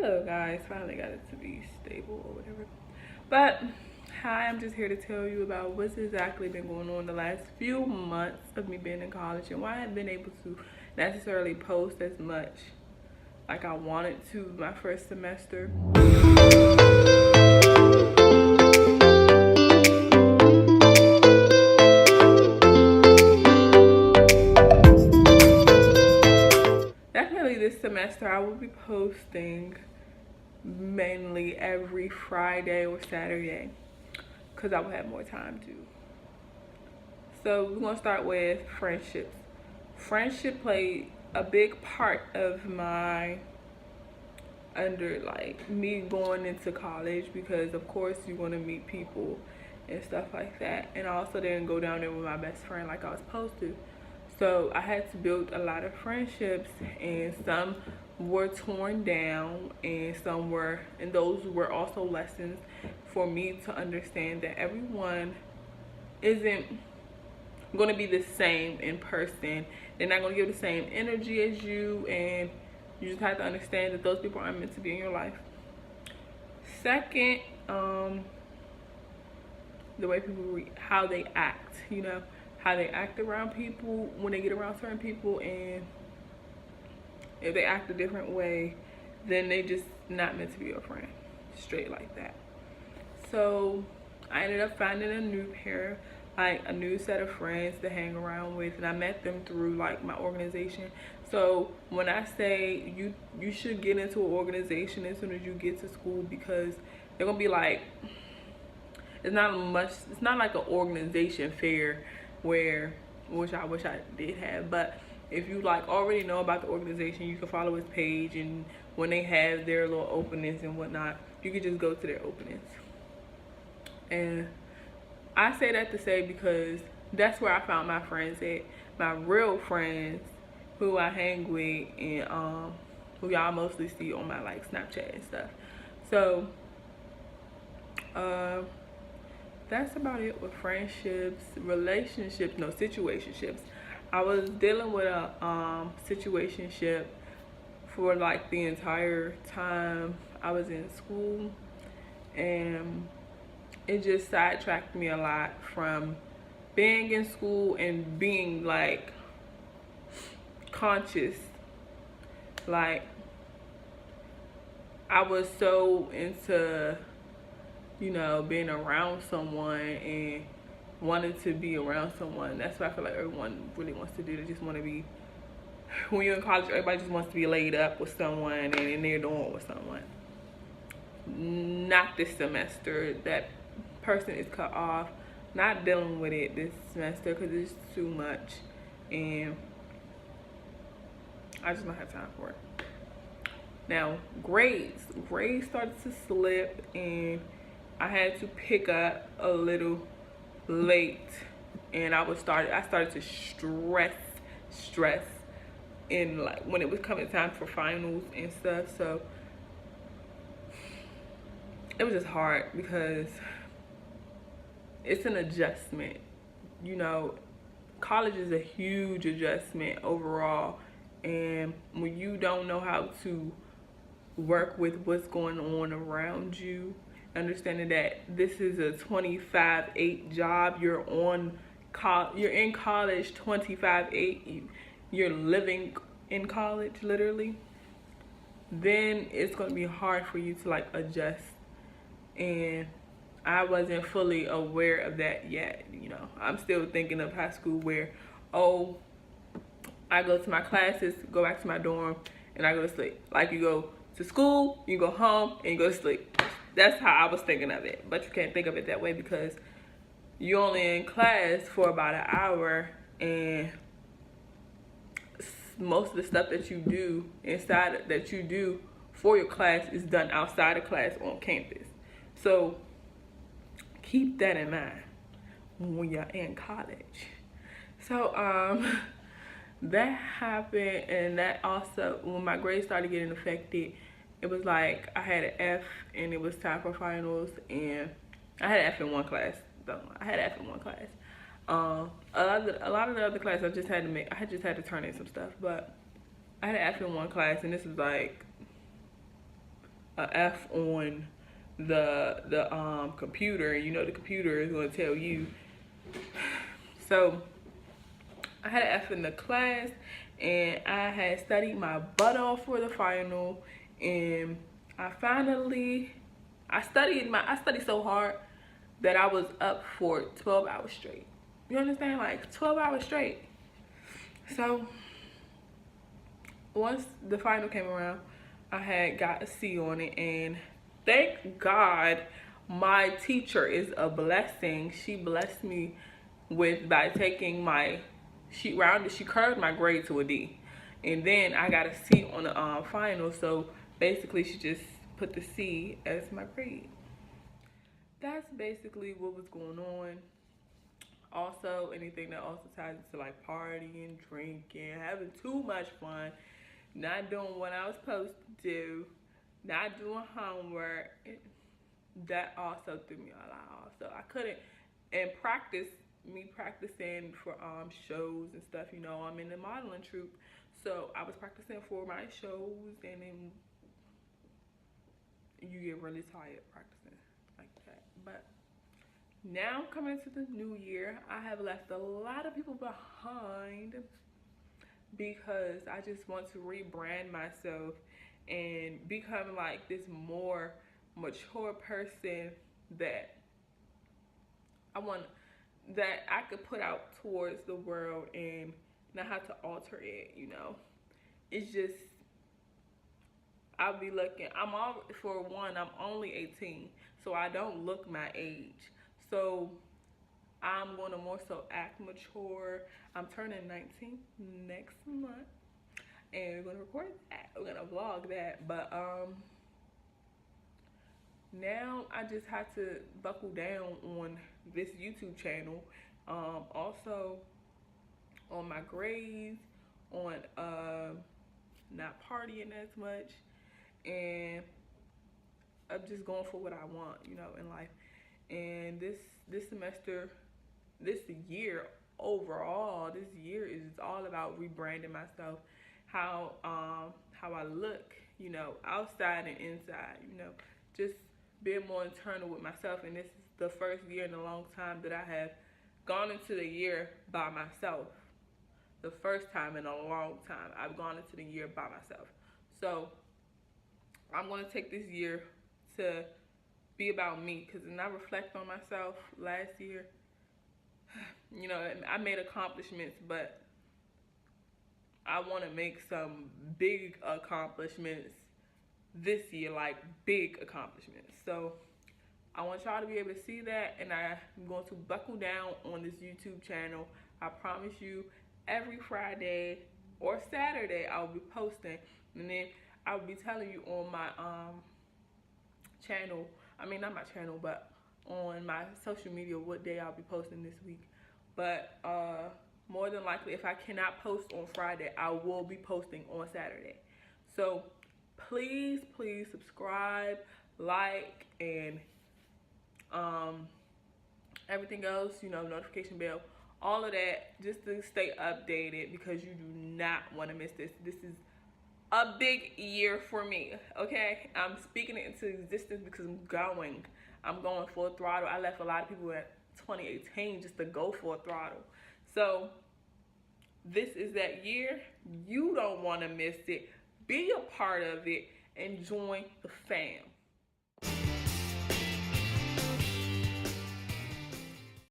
Hello guys, finally got it to be stable or whatever. But hi, I'm just here to tell you about what's exactly been going on the last few months of me being in college and why I haven't been able to necessarily post as much like I wanted to my first semester. Definitely this semester I will be posting mainly every Friday or Saturday because I will have more time to. So we're gonna start with friendships. Friendship played a big part of my under like me going into college because of course you're gonna meet people and stuff like that. And I also didn't go down there with my best friend like I was supposed to. So I had to build a lot of friendships, and some were torn down and some were, and those were also lessons for me to understand that everyone isn't going to be the same in person. They're not going to give the same energy as you, and you just have to understand that those people aren't meant to be in your life. Second, the way people how they act, how they act around people when they get around certain people, and if they act a different way, then they just not meant to be your friend, straight like that. So I ended up finding a new set of friends to hang around with, and I met them through like my organization. So when I say you should get into an organization as soon as you get to school, because they're gonna be like, it's not like an organization fair where, which I wish I did have, but if you like already know about the organization, you can follow his page, and when they have their little openings and whatnot, you can just go to their openings. And I say that to say because that's where I found my friends at, my real friends who I hang with, and who y'all mostly see on my like Snapchat and stuff. So that's about it with friendships. Relationships, no, situationships. I was dealing with a situationship for like the entire time I was in school, and it just sidetracked me a lot from being in school and being like conscious. Like I was so into being around someone and wanted to be around someone. That's what I feel like everyone really wants to do. They just want to be, when you're in college, everybody just wants to be laid up with someone and they're doing it with someone. Not this semester. That person is cut off. Not dealing with it this semester because it's too much, and I just don't have time for it. Now grades started to slip, and I had to pick up a little late, and I started to stress in like when it was coming time for finals and stuff. So it was just hard because it's an adjustment. College is a huge adjustment overall, and when you don't know how to work with what's going on around you, understanding that this is a 25/8 job, you're in college 25/8, you're living in college literally, then it's going to be hard for you to like adjust. And I wasn't fully aware of that yet. I'm still thinking of high school where, oh, I go to my classes, go back to my dorm, and I go to sleep. Like you go to school, you go home, and you go to sleep. That's how I was thinking of it. But you can't think of it that way because you're only in class for about an hour, and most of the stuff that you do for your class is done outside of class on campus. So keep that in mind when you're in college. So that happened, and that also, when my grades started getting affected, it was like I had an F and it was time for finals, and I had an F in one class. A lot of the other classes I just had to turn in some stuff, but I had an F in one class, and this was like a F on the computer, and you know the computer is going to tell you. So I had an F in the class, and I had studied my butt off for the final, and I studied so hard that I was up for 12 hours straight. You understand? Like 12 hours straight. So once the final came around, I had got a C on it, and thank God my teacher is a blessing. She blessed me by taking my, she curved my grade to a D, and then I got a C on the final. So basically she just put the C as my grade. That's basically what was going on. Also, anything that also ties into like partying, drinking, having too much fun, not doing what I was supposed to do, not doing homework, that also threw me a lot. Also, I couldn't, and practicing for shows and stuff. You know, I'm in the modeling troupe, so I was practicing for my shows, and then you get really tired practicing like that. But now coming into the new year, I have left a lot of people behind because I just want to rebrand myself and become like this more mature person that I could put out towards the world and not have to alter it, you know. It's just, I'll be looking, for one, I'm only 18, so I don't look my age. So I'm going to more so act mature. I'm turning 19 next month, and we're going to record that. We're going to vlog that. But now I just have to buckle down on this YouTube channel. Also on my grades, on not partying as much, and I'm just going for what I want, you know, in life. And this semester, this year overall, this year is all about rebranding myself, how I look, you know, outside and inside, you know, just being more internal with myself. And this is the first year in a long time that I have gone into the year by myself. The first time in a long time I've gone into the year by myself. So I'm going to take this year to be about me, because when I reflect on myself last year, you know, I made accomplishments, but I want to make some big accomplishments this year, like big accomplishments. So I want y'all to be able to see that, and I'm going to buckle down on this YouTube channel. I promise you, every Friday or Saturday I'll be posting, and then I'll be telling you on my channel, I mean not my channel, but on my social media what day I'll be posting this week. But more than likely, if I cannot post on Friday, I will be posting on Saturday. So please subscribe, like, and everything else, you know, notification bell, all of that, just to stay updated, because you do not want to miss this. This is a big year for me, okay? I'm speaking it into existence because I'm going full throttle. I left a lot of people at 2018 just to go full throttle. So this is that year. You don't want to miss it. Be a part of it and join the fam.